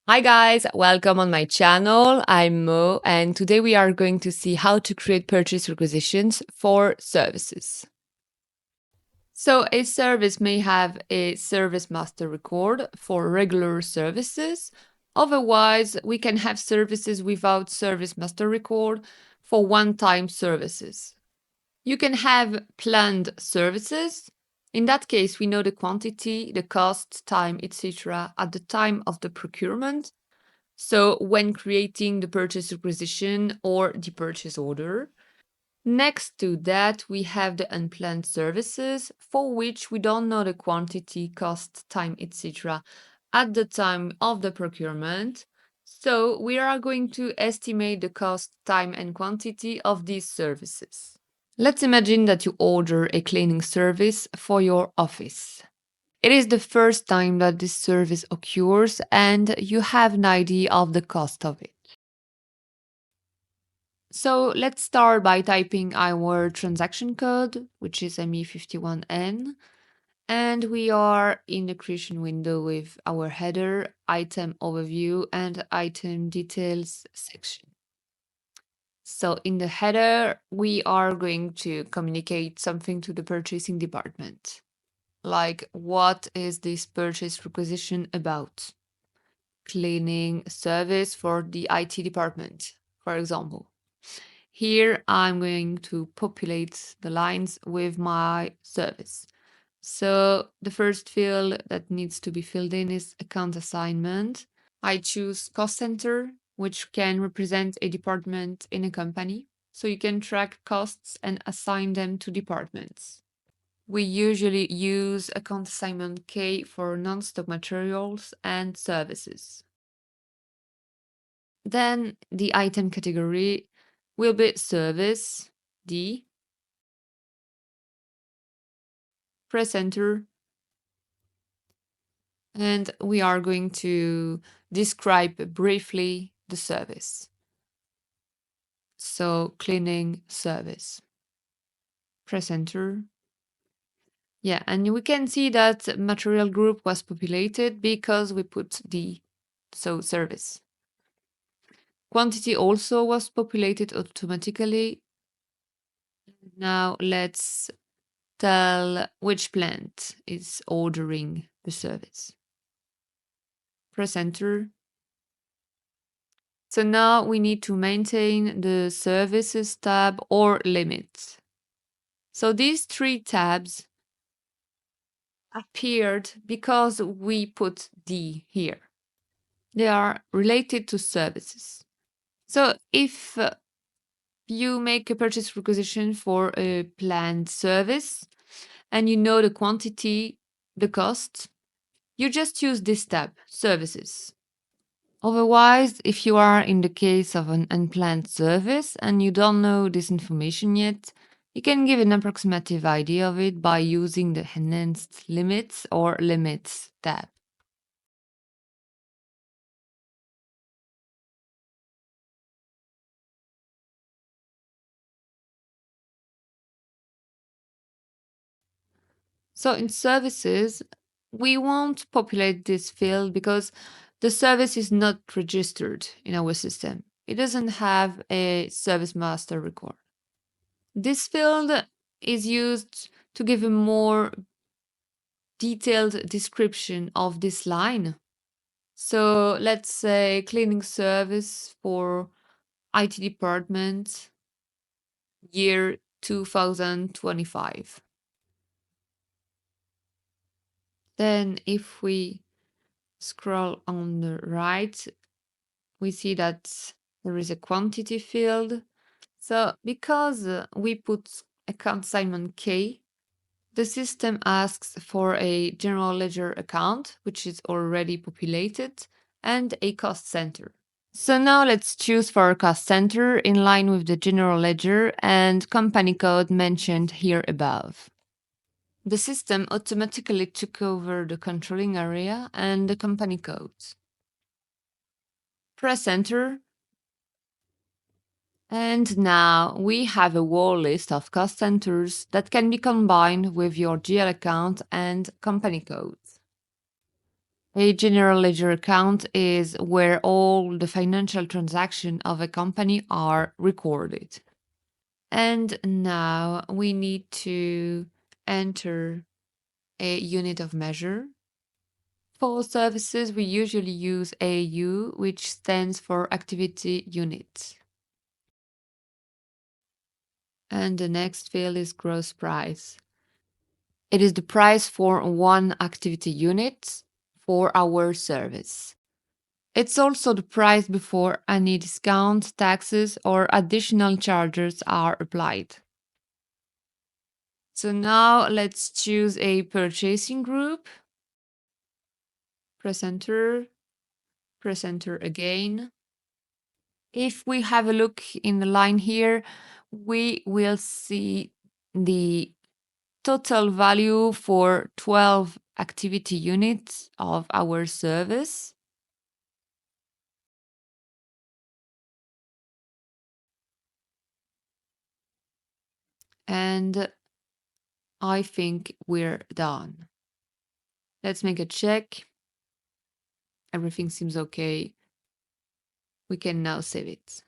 Hi guys, welcome on my channel. I'm Mo, and today we are going to see how to create purchase requisitions for services. So a service may have a service master record for regular services. Otherwise, we can have services without service master record for one-time services. You can have planned services. In that case, we know the quantity, the cost, time, etc. at the time of the procurement. So when creating the purchase requisition or the purchase order. Next to that, we have the unplanned services for which we don't know the quantity, cost, time, etc. at the time of the procurement. So we are going to estimate the cost, time, and quantity of these services. Let's imagine that you order a cleaning service for your office. It is the first time that this service occurs and you have an idea of the cost of it. So let's start by typing our transaction code, which is ME51N, and we are in the creation window with our header, item overview, and item details section. So in the header, we are going to communicate something to the purchasing department. Like, what is this purchase requisition about? Cleaning service for the IT department, for example. Here, I'm going to populate the lines with my service. So the first field that needs to be filled in is account assignment. I choose cost center, which can represent a department in a company. So you can track costs and assign them to departments. We usually use account assignment K for non-stock materials and services. Then the item category will be service, D. Press enter. And we are going to describe briefly the service. So cleaning service. Press enter. Yeah, and we can see that material group was populated because we put D, so service. Quantity also was populated automatically. Now let's tell which plant is ordering the service. Press enter. So now we need to maintain the services tab or limit. So these three tabs appeared because we put D here. They are related to services. So if you make a purchase requisition for a planned service and you know the quantity, the cost, you just use this tab, services. Otherwise, if you are in the case of an unplanned service and you don't know this information yet, you can give an approximative idea of it by using the enhanced limits or limits tab. So in services, we won't populate this field because the service is not registered in our system. It doesn't have a service master record. This field is used to give a more detailed description of this line. So let's say cleaning service for IT department year 2025. Then if we scroll on the right, we see that there is a quantity field. So because we put account assignment K, the system asks for a general ledger account, which is already populated, and a cost center. So now let's choose for our cost center in line with the general ledger and company code mentioned here above. The system automatically took over the controlling area and the company codes. Press enter. And now we have a whole list of cost centers that can be combined with your GL account and company codes. A general ledger account is where all the financial transactions of a company are recorded. And now we need to enter a unit of measure. For services, we usually use AU, which stands for activity unit. And the next field is gross price. It is the price for one activity unit for our service. It's also the price before any discounts, taxes, or additional charges are applied. So now let's choose a purchasing group. Press enter. Press enter again. If we have a look in the line here, we will see the total value for 12 activity units of our service. And I think we're done. Let's make a check. Everything seems okay. We can now save it.